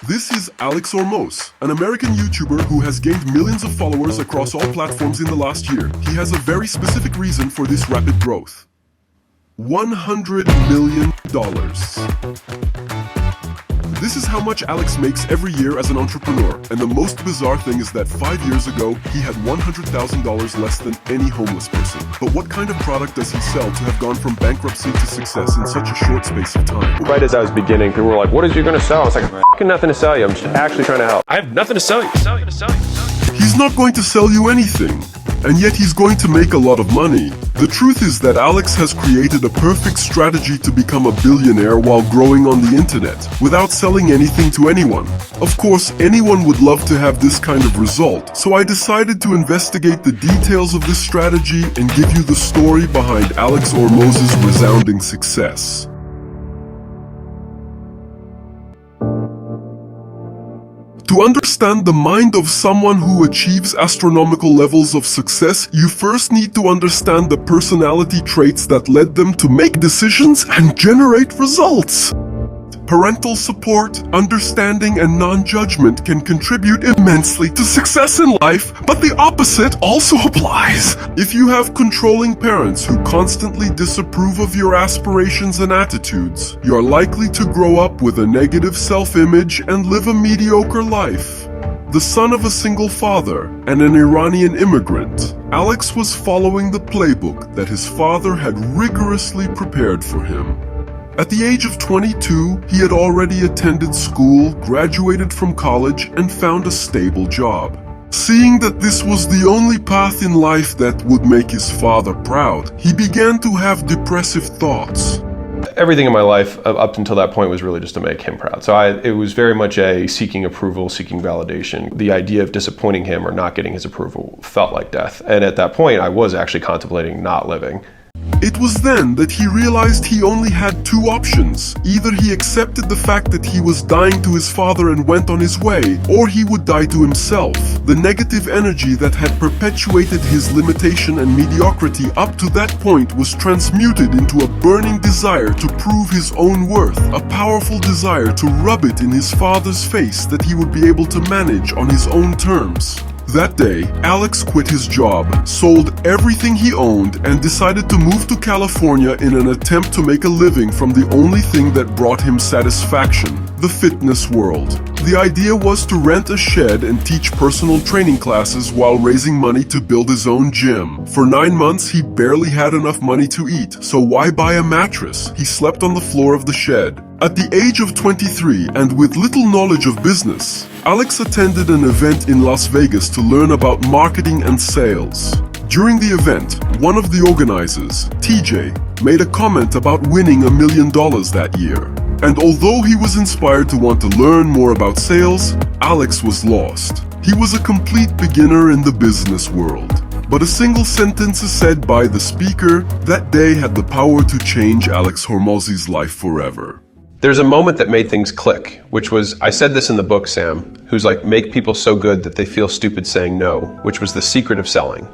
This is Alex Hormozi, an American YouTuber who has gained millions of followers across all platforms in the last year. He has a very specific reason for this rapid growth. $100 million. This is how much Alex makes every year as an entrepreneur, and the most bizarre thing is that 5 years ago, he had $100,000 less than any homeless person. But what kind of product does he sell to have gone from bankruptcy to success in such a short space of time? Right as I was beginning, people were like, what is you gonna sell? I was like, fucking nothing to sell you. I'm just actually trying to help. I have nothing to sell you. He's not going to sell you anything, and yet he's going to make a lot of money. The truth is that Alex has created a perfect strategy to become a billionaire while growing on the internet, without selling anything to anyone. Of course, anyone would love to have this kind of result, so I decided to investigate the details of this strategy and give you the story behind Alex Hormozi's resounding success. To understand the mind of someone who achieves astronomical levels of success, you first need to understand the personality traits that led them to make decisions and generate results. Parental support, understanding, and non-judgment can contribute immensely to success in life, but the opposite also applies. If you have controlling parents who constantly disapprove of your aspirations and attitudes, you're likely to grow up with a negative self-image and live a mediocre life. The son of a single father and an Iranian immigrant, Alex was following the playbook that his father had rigorously prepared for him. At the age of 22, he had already attended school, graduated from college, and found a stable job. Seeing that this was the only path in life that would make his father proud, he began to have depressive thoughts. Everything in my life up until that point was really just to make him proud. So it was very much a seeking approval, seeking validation. The idea of disappointing him or not getting his approval felt like death. And at that point, I was actually contemplating not living. It was then that he realized he only had two options. Either he accepted the fact that he was dying to his father and went on his way, or he would die to himself. The negative energy that had perpetuated his limitation and mediocrity up to that point was transmuted into a burning desire to prove his own worth, a powerful desire to rub it in his father's face that he would be able to manage on his own terms. That day, Alex quit his job, sold everything he owned, and decided to move to California in an attempt to make a living from the only thing that brought him satisfaction, the fitness world. The idea was to rent a shed and teach personal training classes while raising money to build his own gym. For 9 months, he barely had enough money to eat, so why buy a mattress? He slept on the floor of the shed. At the age of 23 and with little knowledge of business, Alex attended an event in Las Vegas to learn about marketing and sales. During the event, one of the organizers, TJ, made a comment about winning $1 million that year. And although he was inspired to want to learn more about sales, Alex was lost. He was a complete beginner in the business world. But a single sentence said by the speaker that day had the power to change Alex Hormozi's life forever. There's a moment that made things click, which was, I said this in the book, Sam, who's like, make people so good that they feel stupid saying no, which was the secret of selling.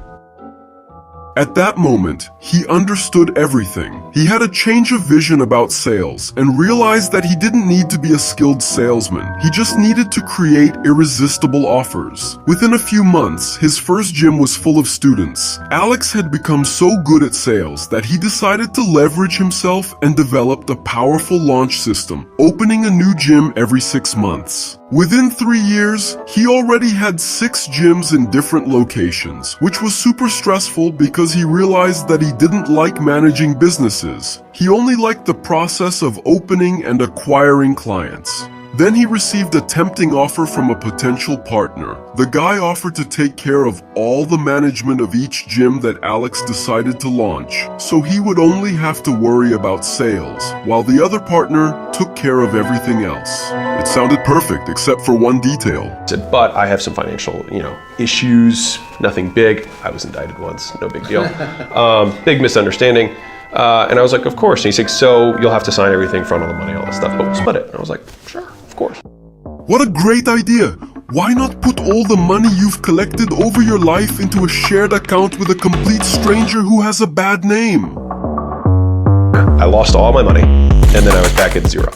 At that moment, he understood everything. He had a change of vision about sales and realized that he didn't need to be a skilled salesman. He just needed to create irresistible offers. Within a few months, his first gym was full of students. Alex had become so good at sales that he decided to leverage himself and developed a powerful launch system, opening a new gym every 6 months. Within 3 years, he already had 6 gyms in different locations, which was super stressful because he realized that he didn't like managing businesses. He only liked the process of opening and acquiring clients. Then he received a tempting offer from a potential partner. The guy offered to take care of all the management of each gym that Alex decided to launch, so he would only have to worry about sales, while the other partner took care of everything else. It sounded perfect, except for one detail. But I have some financial, issues, nothing big. I was indicted once, no big deal. Big misunderstanding. And I was like, of course. And he's like, so you'll have to sign everything, front all the money, all that stuff, but we'll split it. And I was like, sure, of course. What a great idea! Why not put all the money you've collected over your life into a shared account with a complete stranger who has a bad name? I lost all my money, and then I was back at zero.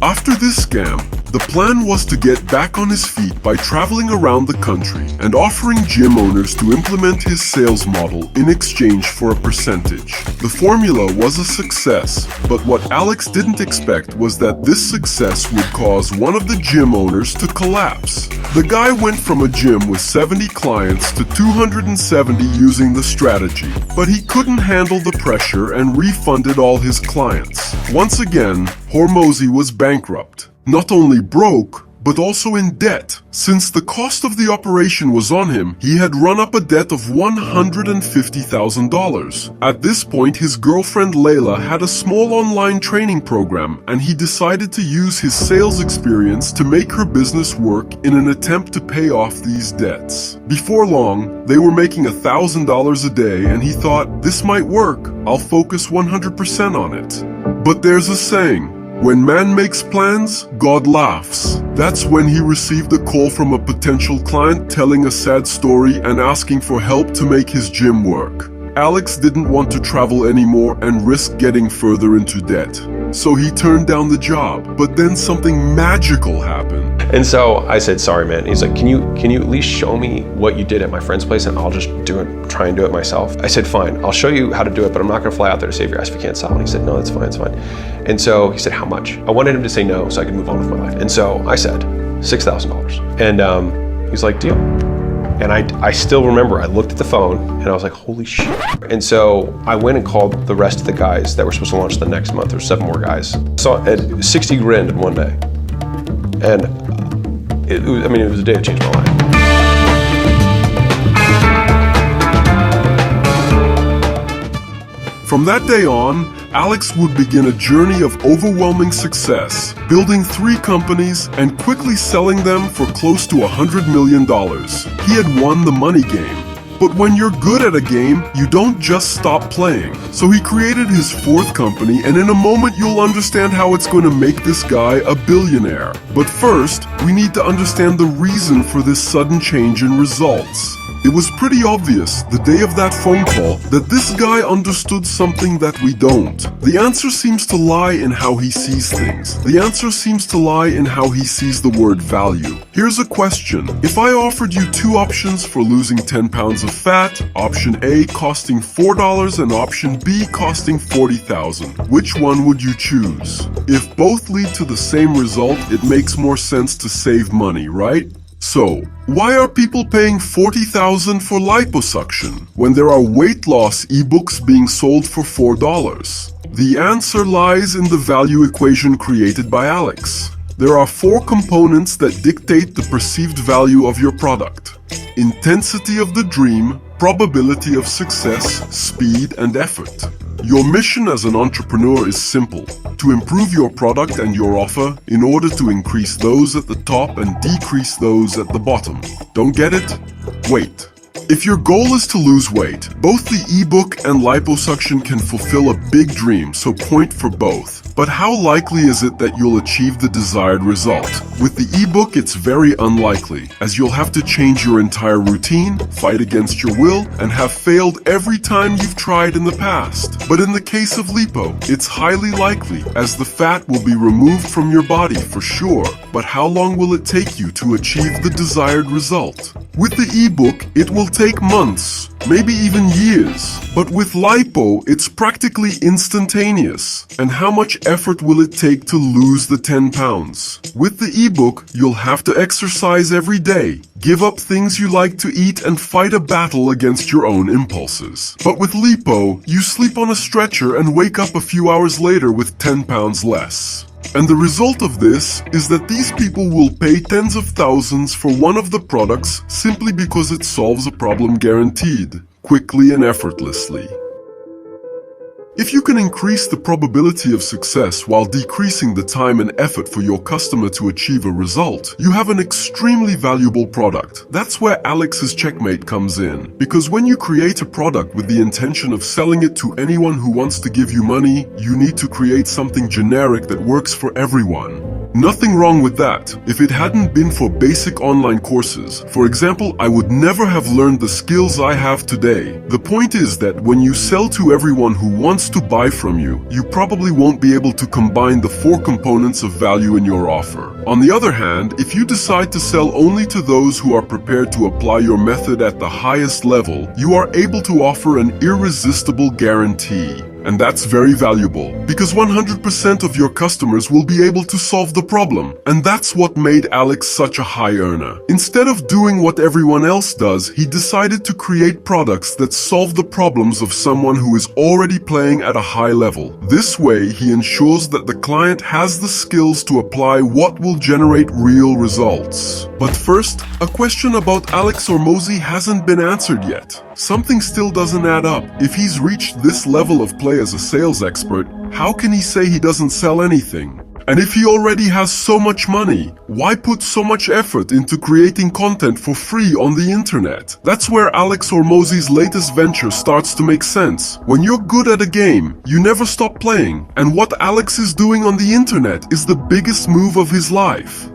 After this scam, The plan was to get back on his feet by traveling around the country and offering gym owners to implement his sales model in exchange for a percentage. The formula was a success, but what Alex didn't expect was that this success would cause one of the gym owners to collapse. The guy went from a gym with 70 clients to 270 using the strategy, but he couldn't handle the pressure and refunded all his clients. Once again, Hormozi was bankrupt. Not only broke, but also in debt. Since the cost of the operation was on him, he had run up a debt of $150,000. At this point, his girlfriend Layla had a small online training program, and he decided to use his sales experience to make her business work in an attempt to pay off these debts. Before long, they were making $1,000 a day, and he thought, this might work, I'll focus 100% on it. But there's a saying, when man makes plans, God laughs. That's when he received a call from a potential client telling a sad story and asking for help to make his gym work. Alex didn't want to travel anymore and risk getting further into debt. So he turned down the job, but then something magical happened. And so I said, sorry, man. He's like, can you at least show me what you did at my friend's place and I'll just try and do it myself? I said, fine, I'll show you how to do it, but I'm not gonna fly out there to save your ass if you can't sell. And he said, no, that's fine, it's fine. And so he said, how much? I wanted him to say no so I could move on with my life. And so I said, $6,000. And he's like, deal. And I still remember, I looked at the phone and I was like, holy shit. And so I went and called the rest of the guys that were supposed to launch the next month. There were 7 more guys. So at 60 grand in one day. And it was a day that changed my life. From that day on, Alex would begin a journey of overwhelming success, building 3 companies and quickly selling them for close to $100 million. He had won the money game. But when you're good at a game, you don't just stop playing. So he created his 4th company, and in a moment you'll understand how it's going to make this guy a billionaire. But first, we need to understand the reason for this sudden change in results. It was pretty obvious, the day of that phone call, that this guy understood something that we don't. The answer seems to lie in how he sees things. The answer seems to lie in how he sees the word value. Here's a question. If I offered you 2 options for losing 10 pounds of fat, option A costing $4 and option B costing $40,000, which one would you choose? If both lead to the same result, it makes more sense to save money, right? So, why are people paying $40,000 for liposuction when there are weight loss ebooks being sold for $4? The answer lies in the value equation created by Alex. There are 4 components that dictate the perceived value of your product: intensity of the dream, probability of success, speed, and effort. Your mission as an entrepreneur is simple: to improve your product and your offer in order to increase those at the top and decrease those at the bottom. Don't get it? Wait. If your goal is to lose weight, both the ebook and liposuction can fulfill a big dream, so point for both. But how likely is it that you'll achieve the desired result? With the ebook, it's very unlikely, as you'll have to change your entire routine, fight against your will, and have failed every time you've tried in the past. But in the case of lipo, it's highly likely, as the fat will be removed from your body for sure. But how long will it take you to achieve the desired result? With the ebook, it will take months, maybe even years. But with lipo, it's practically instantaneous. And how much effort will it take to lose the 10 pounds? With the ebook, you'll have to exercise every day, give up things you like to eat, and fight a battle against your own impulses. But with lipo, you sleep on a stretcher and wake up a few hours later with 10 pounds less. And the result of this is that these people will pay tens of thousands for one of the products simply because it solves a problem guaranteed, quickly and effortlessly. If you can increase the probability of success while decreasing the time and effort for your customer to achieve a result, you have an extremely valuable product. That's where Alex's checkmate comes in. Because when you create a product with the intention of selling it to anyone who wants to give you money, you need to create something generic that works for everyone. Nothing wrong with that. If it hadn't been for basic online courses, for example, I would never have learned the skills I have today. The point is that when you sell to everyone who wants to buy from you, you probably won't be able to combine the 4 components of value in your offer. On the other hand, if you decide to sell only to those who are prepared to apply your method at the highest level, you are able to offer an irresistible guarantee. And that's very valuable, because 100% of your customers will be able to solve the problem. And that's what made Alex such a high earner. Instead of doing what everyone else does, he decided to create products that solve the problems of someone who is already playing at a high level. This way, he ensures that the client has the skills to apply what will generate real results. But first, a question about Alex Hormozi hasn't been answered yet. Something still doesn't add up. If he's reached this level of play as a sales expert, how can he say he doesn't sell anything? And if he already has so much money, why put so much effort into creating content for free on the internet? That's where Alex Hormozi's latest venture starts to make sense. When you're good at a game, you never stop playing. And what Alex is doing on the internet is the biggest move of his life.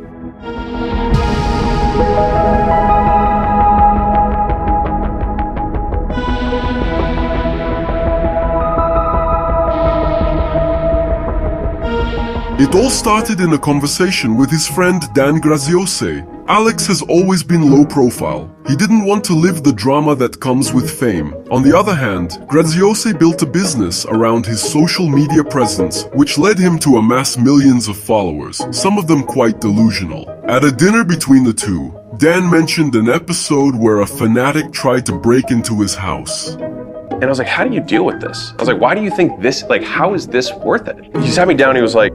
It all started in a conversation with his friend Dan Graziose. Alex has always been low profile. He didn't want to live the drama that comes with fame. On the other hand, Graziose built a business around his social media presence, which led him to amass millions of followers, some of them quite delusional. At a dinner between the two, Dan mentioned an episode where a fanatic tried to break into his house. And I was like, how do you deal with this? I was like, why do you think this, like, how is this worth it? He sat me down and he was like,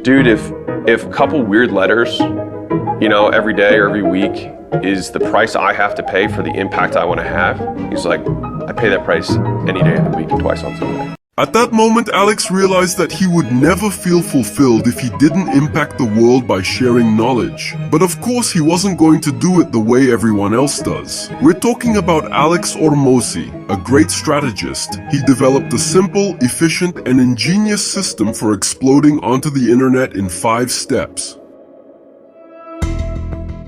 dude, if a couple weird letters, you know, every day or every week is the price I have to pay for the impact I want to have, he's like, I pay that price any day of the week and twice on Sunday. At that moment, Alex realized that he would never feel fulfilled if he didn't impact the world by sharing knowledge. But of course, he wasn't going to do it the way everyone else does. We're talking about Alex Hormozi, a great strategist. He developed a simple, efficient, and ingenious system for exploding onto the internet in 5 steps.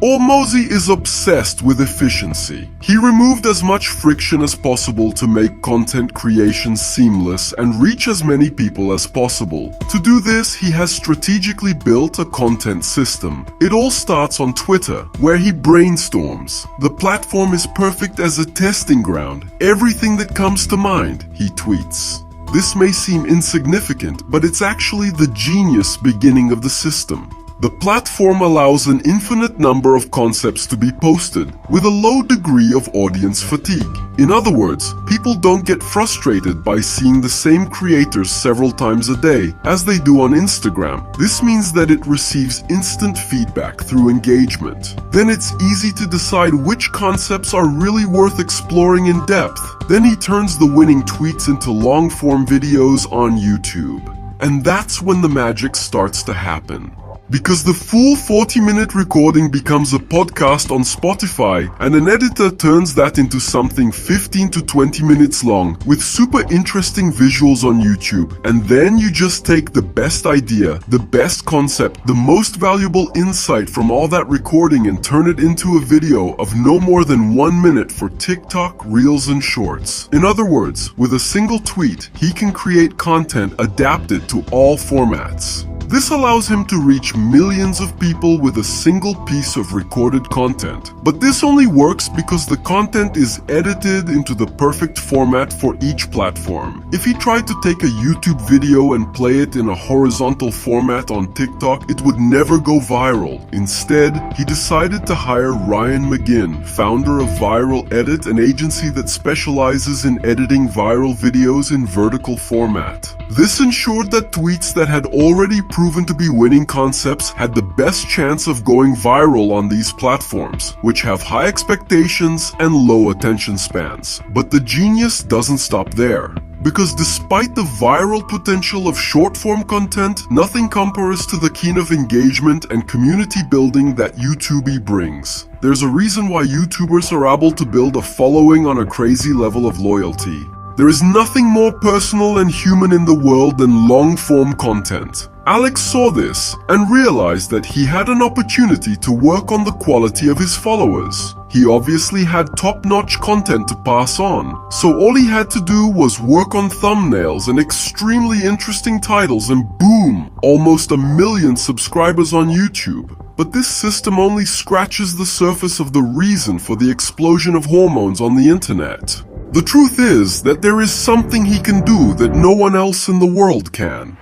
Hormozi is obsessed with efficiency. He removed as much friction as possible to make content creation seamless and reach as many people as possible. To do this, he has strategically built a content system. It all starts on Twitter, where he brainstorms. The platform is perfect as a testing ground. Everything that comes to mind, he tweets. This may seem insignificant, but it's actually the genius beginning of the system. The platform allows an infinite number of concepts to be posted, with a low degree of audience fatigue. In other words, people don't get frustrated by seeing the same creators several times a day, as they do on Instagram. This means that it receives instant feedback through engagement. Then it's easy to decide which concepts are really worth exploring in depth. Then he turns the winning tweets into long-form videos on YouTube. And that's when the magic starts to happen. Because the full 40-minute recording becomes a podcast on Spotify, and an editor turns that into something 15 to 20 minutes long with super interesting visuals on YouTube. And then you just take the best idea, the best concept, the most valuable insight from all that recording and turn it into a video of no more than 1 minute for TikTok, Reels, and Shorts. In other words, with a single tweet, he can create content adapted to all formats. This allows him to reach millions of people with a single piece of recorded content. But this only works because the content is edited into the perfect format for each platform. If he tried to take a YouTube video and play it in a horizontal format on TikTok, it would never go viral. Instead, he decided to hire Ryan McGinn, founder of Viral Edit, an agency that specializes in editing viral videos in vertical format. This ensured that tweets that had already proven to be winning concepts had the best chance of going viral on these platforms, which have high expectations and low attention spans. But the genius doesn't stop there. Because despite the viral potential of short-form content, nothing compares to the keen of engagement and community building that YouTube brings. There's a reason why YouTubers are able to build a following on a crazy level of loyalty. There is nothing more personal and human in the world than long-form content. Alex saw this and realized that he had an opportunity to work on the quality of his followers. He obviously had top-notch content to pass on, so all he had to do was work on thumbnails and extremely interesting titles, and boom, almost 1 million subscribers on YouTube. But this system only scratches the surface of the reason for the explosion of hormones on the internet. The truth is that there is something he can do that no one else in the world can.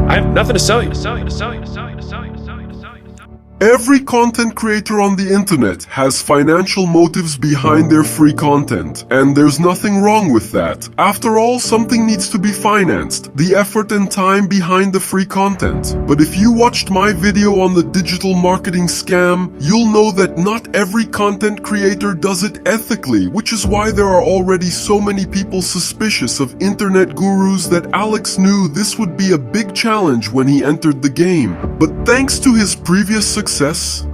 I have nothing to sell you. Every content creator on the internet has financial motives behind their free content, and there's nothing wrong with that. After all, something needs to be financed, the effort and time behind the free content. But if you watched my video on the digital marketing scam, you'll know that not every content creator does it ethically, which is why there are already so many people suspicious of internet gurus that Alex knew this would be a big challenge when he entered the game. But thanks to his previous success,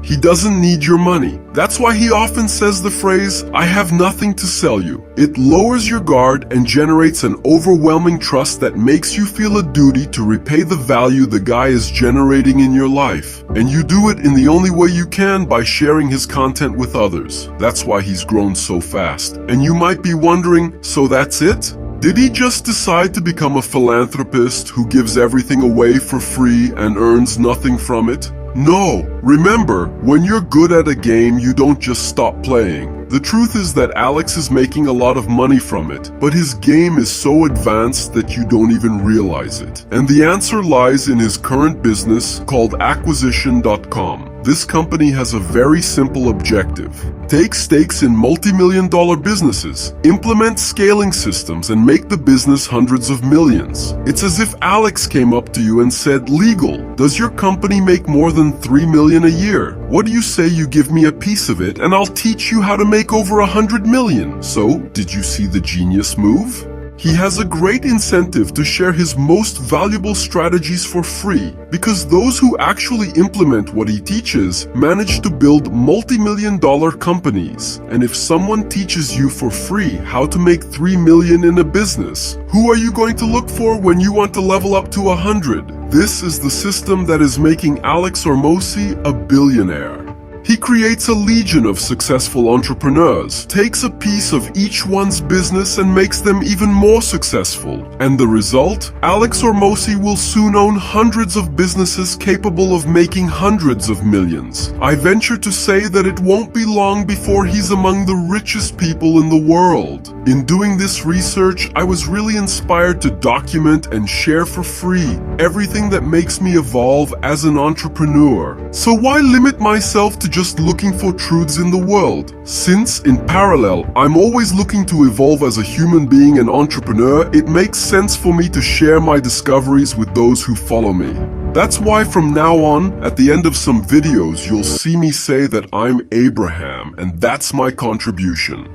he doesn't need your money. That's why he often says the phrase, "I have nothing to sell you." It lowers your guard and generates an overwhelming trust that makes you feel a duty to repay the value the guy is generating in your life. And you do it in the only way you can, by sharing his content with others. That's why he's grown so fast. And you might be wondering, so that's it? Did he just decide to become a philanthropist who gives everything away for free and earns nothing from it? No. Remember, when you're good at a game, you don't just stop playing. The truth is that Alex is making a lot of money from it, but his game is so advanced that you don't even realize it. And the answer lies in his current business called acquisition.com. This company has a very simple objective. Take stakes in multi-million-dollar businesses, implement scaling systems, and make the business hundreds of millions. It's as if Alex came up to you and said, "Legal, does your company make more than 3 million a year? What do you say you give me a piece of it and I'll teach you how to make over 100 million? So, did you see the genius move? He has a great incentive to share his most valuable strategies for free, because those who actually implement what he teaches manage to build multi-million-dollar companies. And if someone teaches you for free how to make 3 million in a business, who are you going to look for when you want to level up to 100? This is the system that is making Alex Hormozi a billionaire. He creates a legion of successful entrepreneurs, takes a piece of each one's business and makes them even more successful. And the result? Alex Hormozi will soon own hundreds of businesses capable of making hundreds of millions. I venture to say that it won't be long before he's among the richest people in the world. In doing this research, I was really inspired to document and share for free everything that makes me evolve as an entrepreneur. So why limit myself to just looking for truths in the world? Since, in parallel, I'm always looking to evolve as a human being and entrepreneur, it makes sense for me to share my discoveries with those who follow me. That's why from now on, at the end of some videos, you'll see me say that I'm Abraham, and that's my contribution.